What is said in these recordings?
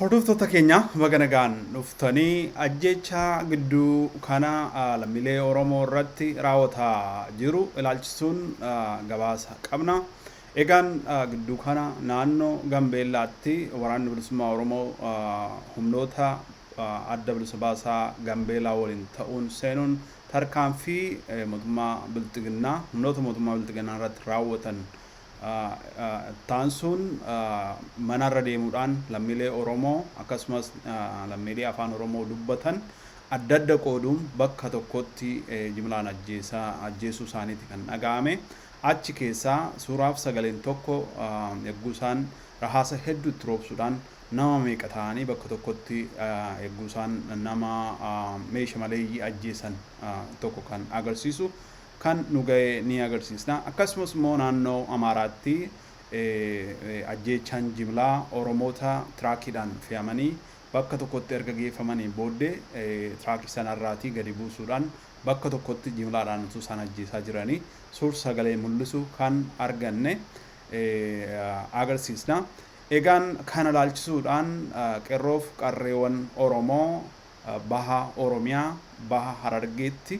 Hordoftoota keenya baganagaan dhuftanii ajjeechaa gidduu kana lammiilee Oromoo irratti raawwataa jiru ilaalchisuun gabaasa qabna. Egaan gidduu kana naannoo Gambeellaatti waraanni bilisummaa Oromoo humnoota adda bilisa baasaa Gambeellaa waliin ta'uun seenuun tarkaanfii mootummaa bilxiginnaa humnoota mootummaa bilxiginnaa irratti raawwatan taansuun manarra deemuudhaan lammiilee Oromoo akkasumas lammiilee afaan Oromoo dubbatan adda adda qooduun bakka tokkotti jimlaan ajjeesuu isaaniiti kan dhaga'ame. Achi keessaa suuraaf sagaleen tokko eegusaan rahaasa hedduutti roobsuudhaan nama meeqa ta'anii bakka tokkotti eegusaan nama meeshaa maleeyyii ajjeesan tokko kan agarsiisu kan nuga'ee ni agarsiisna. Akkasumas immoo naannoo Amaaraatti ajjeechaan jimlaa Oromoota tiraakiidhaan fe'amanii bakka tokkotti erga geeffamanii booddee tiraakii sanarraatii gadi buusuudhaan bakka tokkotti jimlaadhaan utuu isaan ajjeesaa jiranii suur sagalee mul'isu kan arganne agarsiisna. Egaan kana ilaalchisuudhaan qeerroof qarreewwan Oromoo baha Oromiyaa baha Harargeetti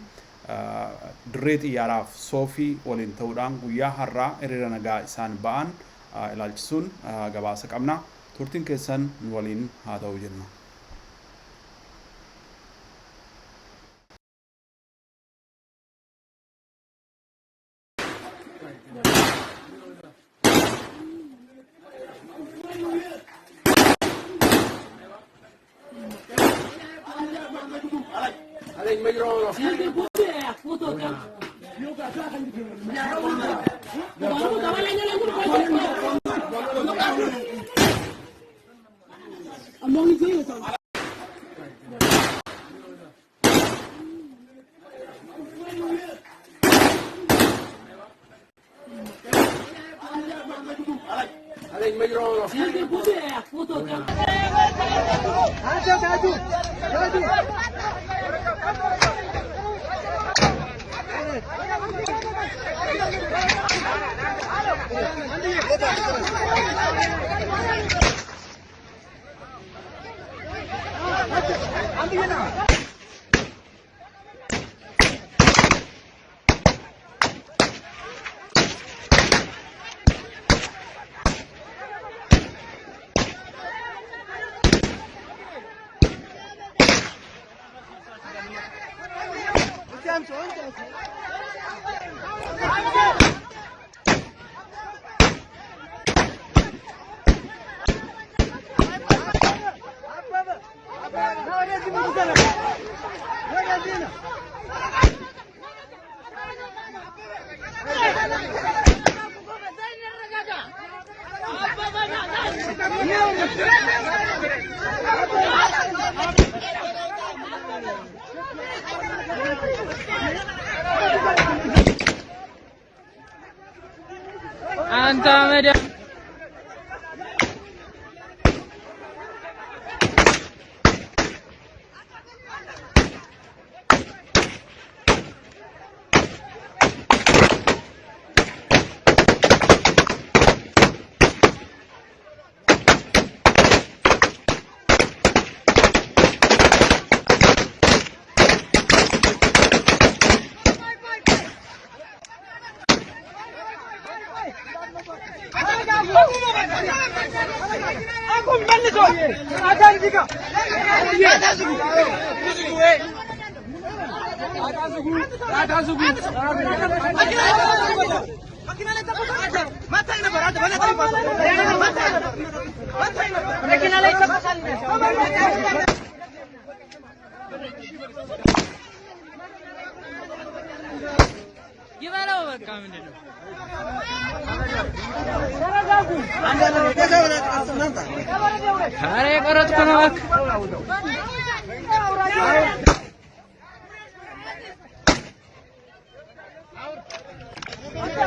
dirree xiyyaaraaf soofii waliin ta'uudhaan guyyaa har'aa hiriira nagaa isaan ba'an ilaalchisuun gabaasa qabna. Turtiin keessan nu waliin haa ta'u jenna.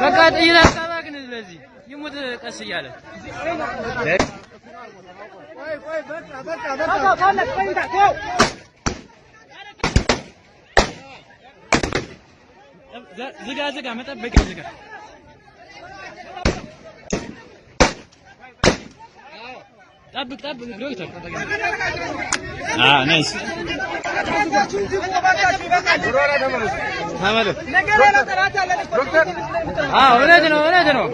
በቃ ጥይት አታባክን ስለዚህ ይሙት ቀስ እያለ ዝጋ መጠበቂያ ዝጋ طبق دكتور. نايس. عملوا. ولادنا.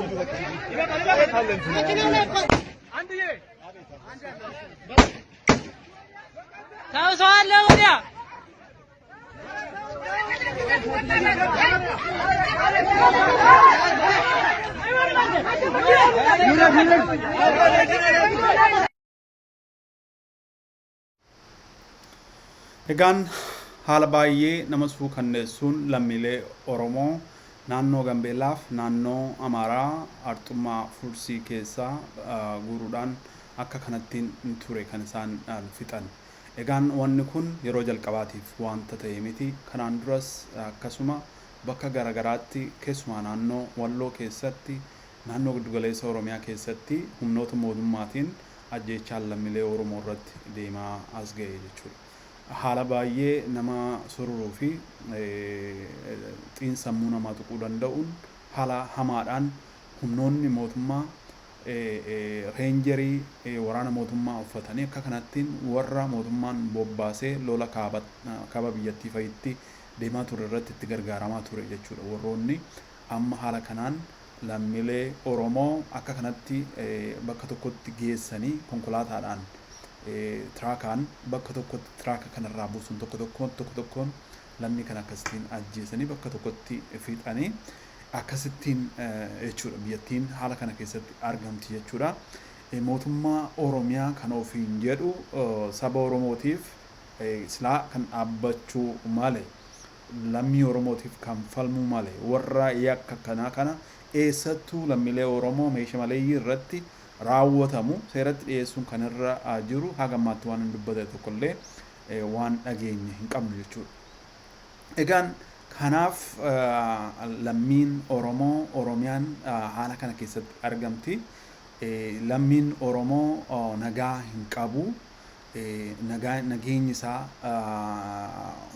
تعالوا سؤال لا وديع. Egaan haala baay'ee nama suukanneessuun lammiilee Oromoo naannoo Gambeellaaf naannoo Amaaraa Arxummaa Fursii keessaa guuruudhaan akka kanattiin ture kan isaan fixan. Egaan wanni kun yeroo jalqabaatiif wanta ta'e miti. Kanaan duras akkasuma bakka garagaraatti keessumaa naannoo Walloo keessatti naannoo giddugaleessa Oromiyaa keessatti humnoota mootummaatiin ajjeechaan lammiilee Oromoo irratti deemaa as ga'e jechuudha. Haala baay'ee nama sururuu fi xiinsammuu namaa tuquu danda'uun haala hamaadhaan humnoonni mootummaa reenjerii waraana mootummaa uffatanii akka kanattiin warra mootummaan bobbaasee lola kaaba biyyattii fa'itti deemaa ture irratti itti gargaaramaa ture jechuudha. Warroonni amma haala kanaan lammiilee Oromoo akka kanatti bakka tokkotti geessanii konkolaataadhaan tiraakaan bakka tokkotti tiraaka kanarraa buusuun tokko tokkoon lammii kan akkasittiin ajjeesanii bakka tokkotti fixanii akkasittiin jechuudha biyyattiin haala kana keessatti argamti jechuudha. Mootummaa Oromiyaa kan ofiin jedhu saba Oromootiif silaa kan dhaabbachuu malee lammii Oromootiif kan falmuu malee warra yakka kana eessattuu lammiilee Oromoo meeshaa maleeyyii irratti raawwatamu seeratti dhiyeessuun kan irra jiru haga ammaatti waan hin dubbate tokkollee waan dhageenye hin qabnu jechuudha. Egaan kanaaf lammiin Oromoo Oromiyaan haala kana keessatti argamti. Lammiin Oromoo nagaa hin qabu. Nageenyi isaa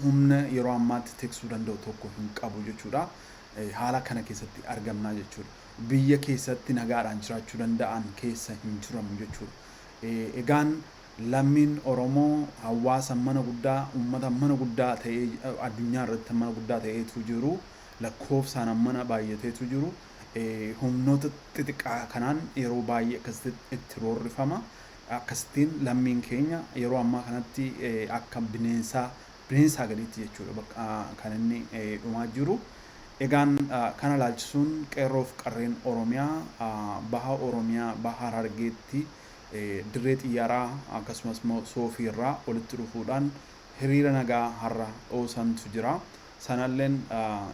humna yeroo ammaatti tiksuu danda'u tokko hin qabu jechuudha. Haala kana keessatti argamna jechuudha. Biyya keessatti nagaadhaan jiraachuu danda'an keessa hin jiramu jechuudha. Egaan lammiin Oromoo hawaasa mana guddaa uummata mana guddaa ta'ee addunyaa irratti mana guddaa ta'eetu jiru lakkoofsaan mana baay'ateetu jiru humnoota xixiqqaa kanaan yeroo baay'ee akkasitti itti roorrifama. Akkasittiin lammiin keenya yeroo ammaa kanatti akka bineensaa gadiitti jechuudha kan inni dhumaa jiru. Egaan kana laalchisuun qeerroof qarreen Oromiyaa baha Oromiyaa baha Harargeetti dirree xiyyaaraa akkasumas soofii irraa walitti dhufuudhaan hiriira nagaa har'a oosantu jira. Sanalleen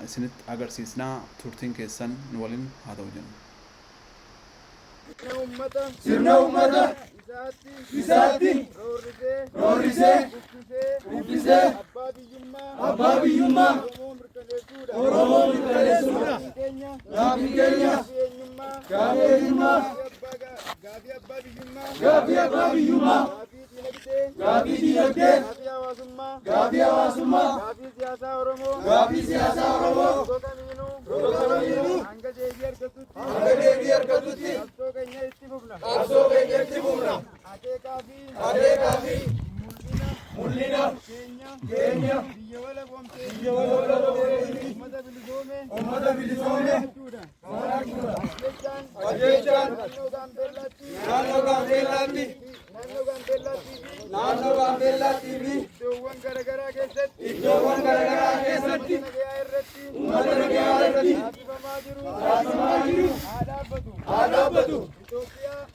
isinitti agarsiisnaa turtiin keessan nu waliin haa ta'u jenna. Sirna ummata isaatti roorrisee uffisee abbaa biyyummaa Oromoo mirkaneessuudha. Gaaffii keenya gaaffii eenyummaa gaaffii abbaa biyyummaa gaaffii dinagdee gaaffii hawaasummaa gaaffii siyaasaa Oromoo gosa kamiinuu hanga deebii argatutti qabsoo keenya itti fufna. Akeekaa fi mul'ina keenya biyya wala uummata bilisoome ajjeechaan naannoo Gaambeellaatti fi iddoowwan garagaraa keessatti uummata nagayaa irratti taasifamaa jiru haa dhaabbatu.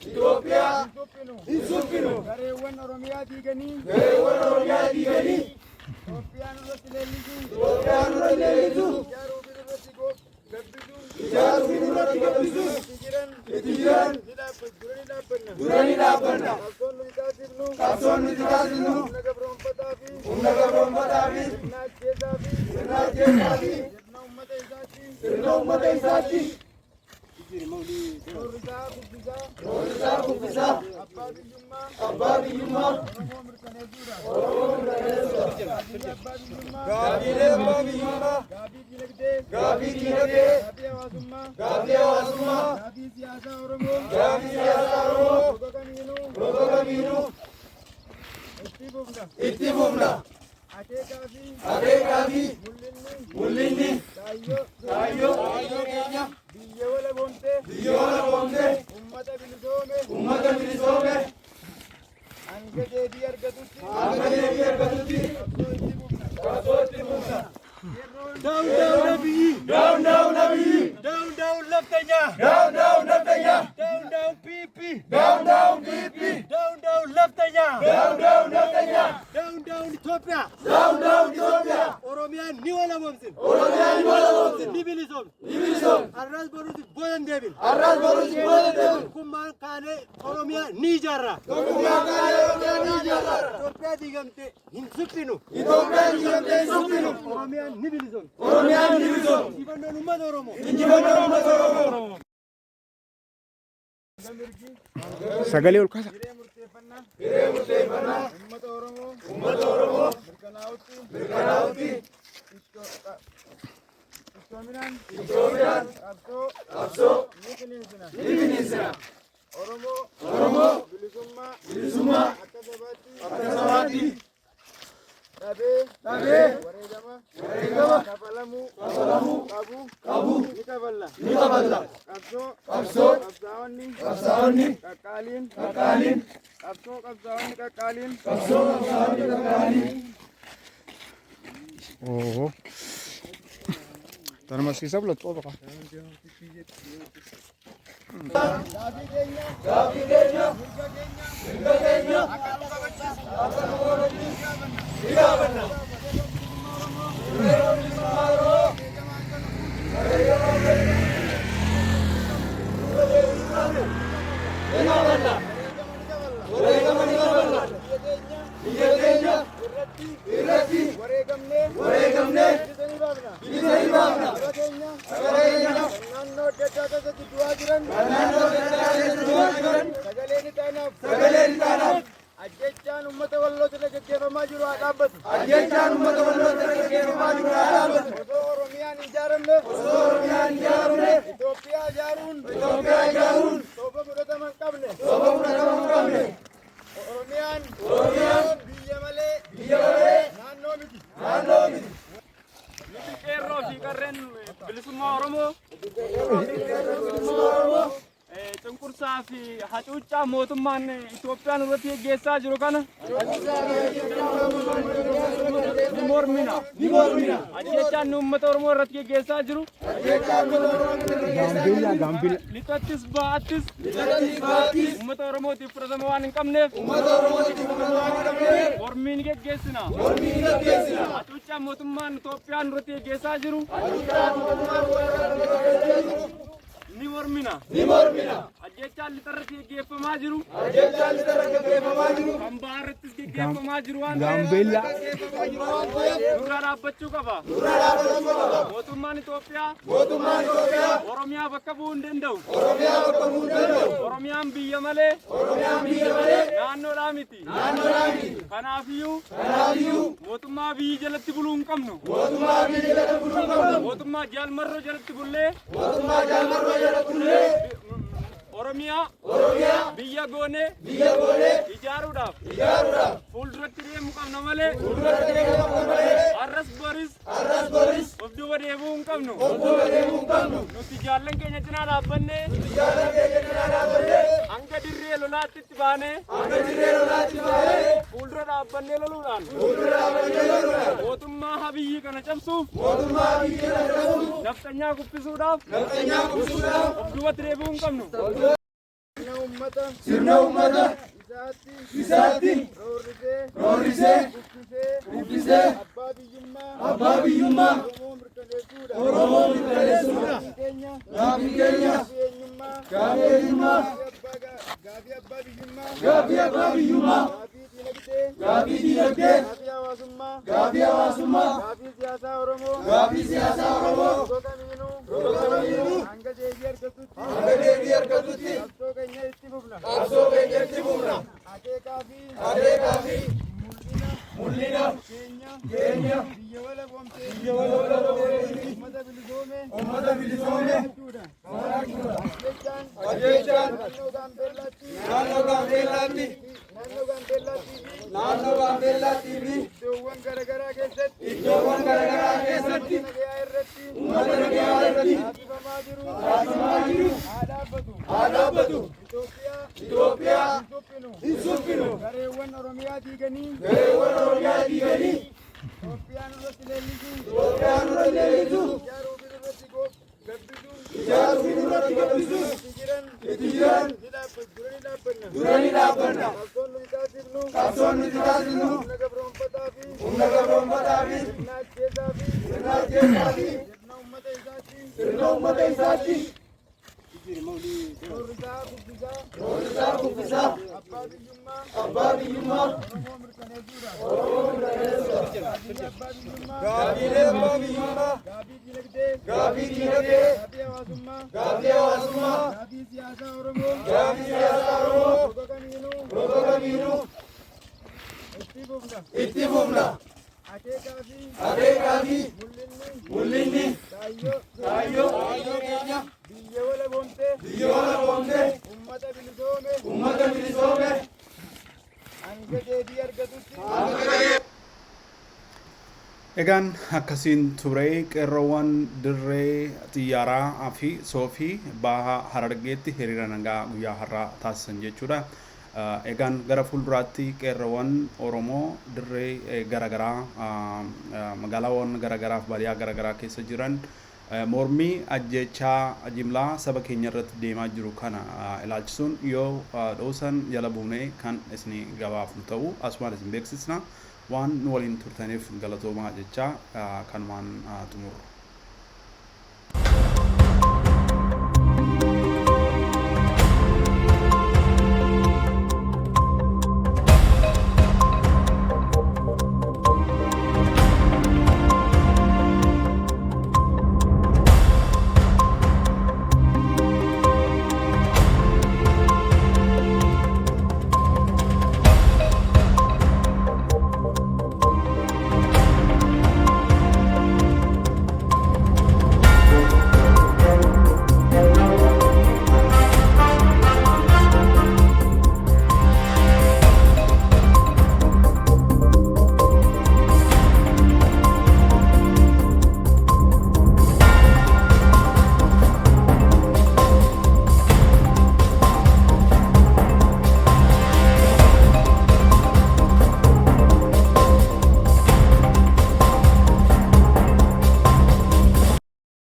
Itoophiyaa hin suphinu. Gareewwan Oromiyaa diiganii Itoophiyaan irratti leellisu ijaaruu irratti gabbisuun itti jiran dura ni dhaabbanna. Qabsoon nuti taasifnu humna gabroonfataa fi sirna ajjeesaa fi sirna uummata isaatti. Roorrisaa kuffisaa abbaa biyyummaa Oromoo mirkaneessuudha. Gaaffiilee abbaa biyyummaa gaaffii dinagdee gaaffii hawaasummaa gaaffii siyaasaa Oromoo gosa kamiinuu kamiinuu itti fufna. Akeekaa fi mul'inni kaayyoo keenya biyya wala boonte ummata bilisoome hanga deebii argatutti qabsoo itti fufna. Down Nabiyyi, down Nabiyyi, down Laftanya, down PP, down Laftanya, down Ethiopia, Oromia ni wala bomsin, ni bilisom, arras borusi bodan devil, kumman kane Oromia ni jarra, Ethiopia digamte hinsupinu, Oromia ni bilisom, Injifannoon uummata Oromoo. Sagalee ol kaasa. Hiree murteeffannaa uummata Oromoo mirkanaa'utti iftoominaan qabsoo ni finiinsina. Oromoo bilisummaa akka sabaatti dhabee wareegama kafalamuu qabu ni kafalla. Qabsaa'onni qaqqaaliin Oo. Tanuma siisa bulat qofa qaba. Gaaffii keenya mirga keenya akka nu kabachiisu ni gaafanna. Biyya keenya irratti wareegamnee bilisa ni baafna. Naannoo adda addaa keessatti du'aa jiran sagalee ni taanaaf. Ajjechaan uummata Walloo irra gaggeeffamaa jiru haa dhaabbatu. Osoo Oromiyaan ijaaramne Itoophiyaa ijaaruun sooba fudhatama hin qabne. Oromiyaan biyya malee naannoo miti. Nuti qeerroo fi qarreen bilisummaa Oromoo cunqursaa fi hacuuccaa mootummaan Itoophiyaan irratti gaggeessaa jiru kana ni mormina. Ajjechaan uummata Oromoo irratti gaggeessaa jiru lixattis ba'attis uummata Oromootiif fudhatama waan hin qabneef mormii ni gaggeessina. Hacuuccaan mootummaan Itoophiyaan irratti gaggeessaa jiru ni mormina. Ajjechaan lixarratti gaggeeffamaa jiru kan baharrattis gaggeeffamaa jiru waan ta'eef nurraa dhaabbachuu qaba. Mootummaan Itoophiyaa Oromiyaa bakka bu'uu hin danda'u. Oromiyaan biyya malee naannoodhaa miti. Kanaafiyyuu mootummaa biyyi jalatti buluu hin qabnu. Mootummaa jaalmarroo jalatti bullee Oromiyaa biyya goonee ijaaruudhaaf fuulduratti deemuu qabna malee arras boris of duuba deebi'uu hin qabnu. Nuti jaallan keenya cinaa dhaabbannee hanga dirree lolaatti itti baanee fuuldura dhaabbannee loluudhaan mootummaa habiyyi kana cabsuuf naftanyaa kuffisuudhaaf of duubatti deebi'uu hin qabnu. Sirna ummata isaatti roorrisee guddisee abbaa biyyummaa Oromoo mirkaneessuudha. Gaaffii keenya gaaffii eenyummaa gaaffii abbaa biyyummaa gaaffii dinagdee gaaffii hawaasummaa gaaffii siyaasaa Oromoo gosa kamiinuu hanga deebii argatutti qabsoo keenya itti fufna. Akeekaa fi mul'ina keenya biyya wala boonte ummata bilisoome Ajjechaan Naannoo Gaambeellaatti. Naannoo Gaambeellaatti fi iddoowwan garaagaraa keessatti uummata nagayaa irratti taasifamaa jiru haa dhaabbatu. Itoophiyaa hin suphinu. Gareewwan Oromiyaa diiganii Itoophiyaan irratti leellisu ijaaruu fi irratti gabbisuu itti jiran dura ni dhaabbanna. Qabsoon nuti taasifnu humna gabroonfataa fi sirna ajjeesaa fi sirna uummata isaatti. Roorrisaa kuffisaa abbaa biyyummaa Oromoo mirkaneessuudha. Gaafiilee abbaa biyyummaa, gaafii diinagdee, gaafii hawaasummaa, gaafii siyaasaa Oromoo roga kamiinuu itti fufna. Akeekaa fi mul'inni kaayyoo keenya biyya walaboomtee uummata bilisoome hanga deebii argatutti. Egaan akkasiin ture qeerroowwan dirree xiyyaaraa fi soofii baha Harargeetti hiriira nagaa guyyaa har'aa taasisan jechuudha. Egaan gara fuulduraatti qeerroowwan Oromoo dirree garaagaraa magaalaawwan garaagaraa fi baadiyyaa garaagaraa keessa jiran mormii ajjechaa jimlaa saba keenya irratti deemaa jiru kana ilaalchisuun yoo dhoosan jala buunee kan isin gabaafnu ta'uu asumaan isin beeksisna. Waan nu waliin turtaniif galatoomaa jechaa kanumaan xumurra.